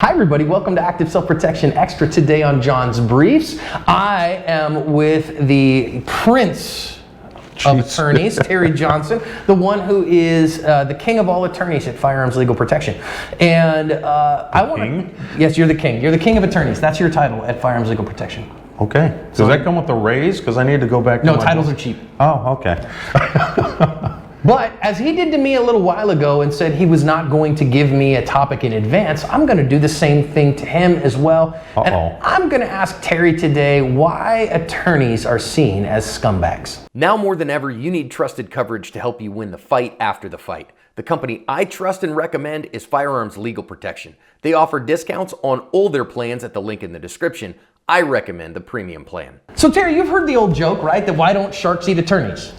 Hi everybody, welcome to Active Self-Protection Extra. Today on John's Briefs, I am with the prince of attorneys, Terry Johnson, the one who is the king of all attorneys at Firearms Legal Protection. And I want to... Yes, you're the king. You're the king of attorneys. That's your title at Firearms Legal Protection. Okay. Does that come with a raise? Because I need to go back to No, titles are cheap. Oh, okay. But as he did to me a little while ago and said he was not going to give me a topic in advance, I'm going to do the same thing to him as well. And I'm going to ask Terry today why attorneys are seen as scumbags. Now more than ever, you need trusted coverage to help you win the fight after the fight. The company I trust and recommend is Firearms Legal Protection. They offer discounts on all their plans at the link in the description. I recommend the premium plan. So Terry, you've heard the old joke, right? That why don't sharks eat attorneys?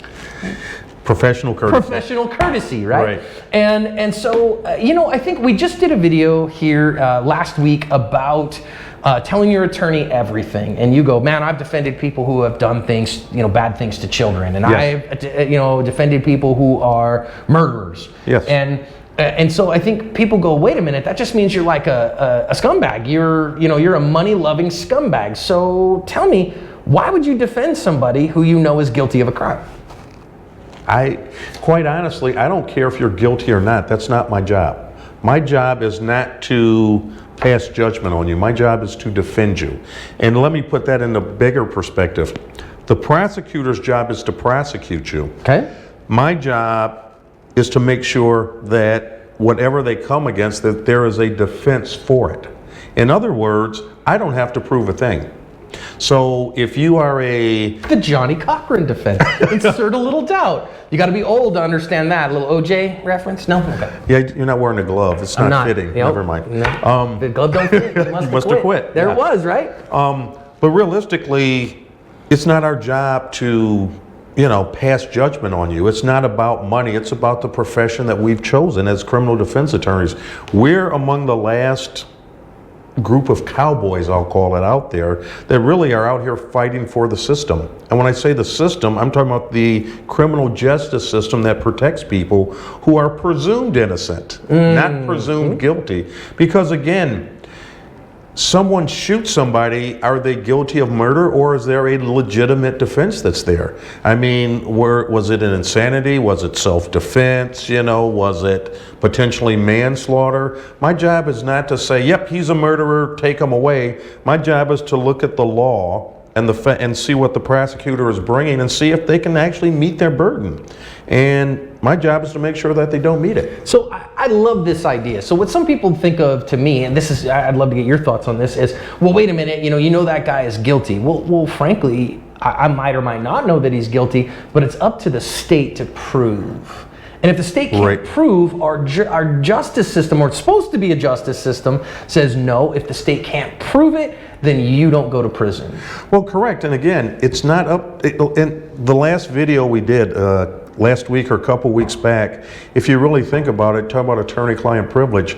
Professional courtesy. Professional courtesy, right? And so, you know, I think we just did a video here last week about telling your attorney everything. And you go, man, I've defended people who have done things, you know, bad things to children. And I've, you know, defended people who are murderers. Yes. And so I think people go, wait a minute, that just means you're like a scumbag. You're a money-loving scumbag. So tell me, why would you defend somebody who you know is guilty of a crime? Quite honestly, I don't care if you're guilty or not. That's not my job. My job is not to pass judgment on you. My job is to defend you. And let me put that in a bigger perspective. The prosecutor's job is to prosecute you. Okay. My job is to make sure that whatever they come against, that there is a defense for it. In other words, I don't have to prove a thing. So if you are the Johnny Cochran defense, insert a little doubt. You got to be old to understand that. A little OJ reference? No? Okay. Yeah, you're not wearing a glove. It's not fitting. Yep. Never mind. No. The glove don't fit. You must have quit. There it was, right? But realistically, it's not our job to, you know, pass judgment on you. It's not about money. It's about the profession that we've chosen as criminal defense attorneys. We're among the last group of cowboys, I'll call it, out there that really are out here fighting for the system. And when I say the system, I'm talking about the criminal justice system that protects people who are presumed innocent, not presumed guilty. Because again, someone shoots somebody, are they guilty of murder, or is there a legitimate defense that's there? I mean, was it an insanity? Was it self-defense? You know, was it potentially manslaughter? My job is not to say, yep, he's a murderer, take him away. My job is to look at the law and see what the prosecutor is bringing and see if they can actually meet their burden. And my job is to make sure that they don't meet it. So I love this idea. So what some people think of to me, and this is, I'd love to get your thoughts on this, is, well, wait a minute, you know that guy is guilty. Well, frankly, I might or might not know that he's guilty, but it's up to the state to prove. And if the state can't prove, our justice system, or it's supposed to be a justice system, says no. If the state can't prove it, then you don't go to prison. Well, correct. And again, it's not up. In the last video we did last week or a couple weeks back, if you really think about it, talk about attorney-client privilege,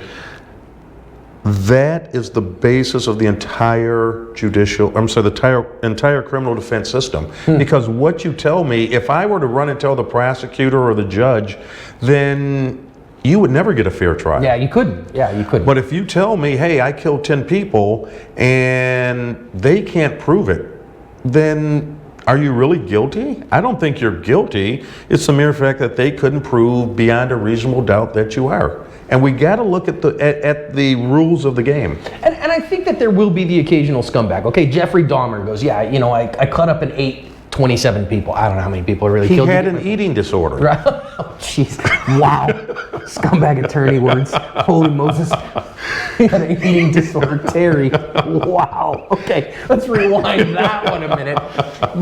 that is the basis of the entire the entire criminal defense system. Because what you tell me, if I were to run and tell the prosecutor or the judge, then you would never get a fair trial. Yeah, you couldn't. Yeah, you couldn't. But if you tell me, hey, I killed 10 people and they can't prove it, then are you really guilty? I don't think you're guilty. It's the mere fact that they couldn't prove beyond a reasonable doubt that you are. And we got to look at the rules of the game. And I think that there will be the occasional scumbag. Okay, Jeffrey Dahmer goes, yeah, you know, I cut up and ate 27 people. I don't know how many people I really killed. He had an eating disorder. Right? Oh, jeez. Wow. Scumbag attorney words. Holy Moses. He had an eating disorder, Terry. Wow. Okay, let's rewind that one a minute.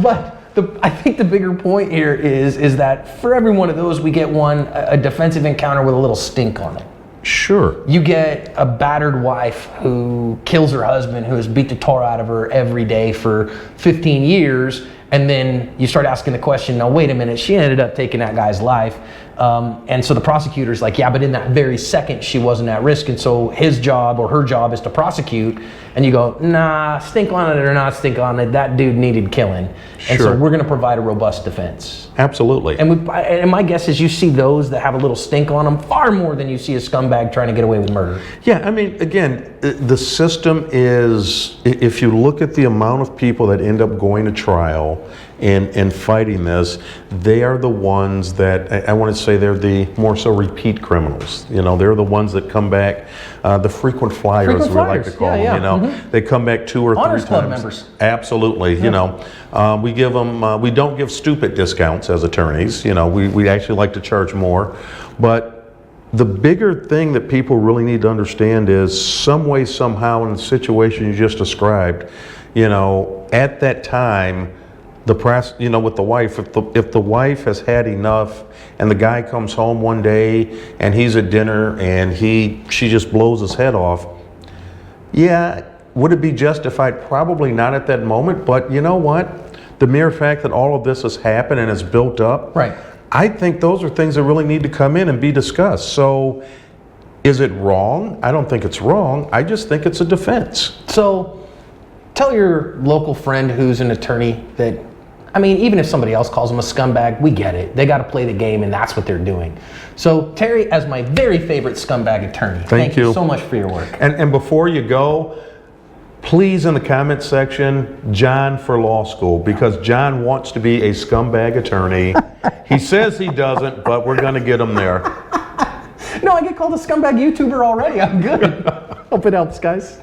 But I think the bigger point here is that for every one of those, we get a defensive encounter with a little stink on it. Sure. You get a battered wife who kills her husband, who has beat the tar out of her every day for 15 years, and then you start asking the question, now wait a minute, she ended up taking that guy's life. And so the prosecutor's like, yeah, but in that very second, she wasn't at risk. And so his job or her job is to prosecute. And you go, nah, stink on it or not stink on it, that dude needed killing. And so we're going to provide a robust defense. Absolutely. And my guess is you see those that have a little stink on them far more than you see a scumbag trying to get away with murder. Yeah, I mean, again, the system is, if you look at the amount of people that end up going to trial and fighting this, they are the ones that, I want to say they're the more so repeat criminals. You know, they're the ones that come back, the frequent flyers, we like to call them, you know. They come back 2 or 3 Honors times. Club members. Absolutely, you know. We give them, we don't give stupid discounts as attorneys, you know, we actually like to charge more. But the bigger thing that people really need to understand is some way, somehow, in the situation you just described, you know, at that time, the press, you know, with the wife, if the wife has had enough and the guy comes home one day and he's at dinner and she just blows his head off, yeah, would it be justified? Probably not at that moment, but you know what? The mere fact that all of this has happened and it's built up, right? I think those are things that really need to come in and be discussed. So, is it wrong? I don't think it's wrong. I just think it's a defense. So, tell your local friend who's an attorney that, I mean, even if somebody else calls them a scumbag, we get it. They got to play the game, and that's what they're doing. So, Terry, as my very favorite scumbag attorney, thank you so much for your work. And before you go, please, in the comment section, John for law school, because John wants to be a scumbag attorney. He says he doesn't, but we're going to get him there. No, I get called a scumbag YouTuber already. I'm good. Hope it helps, guys.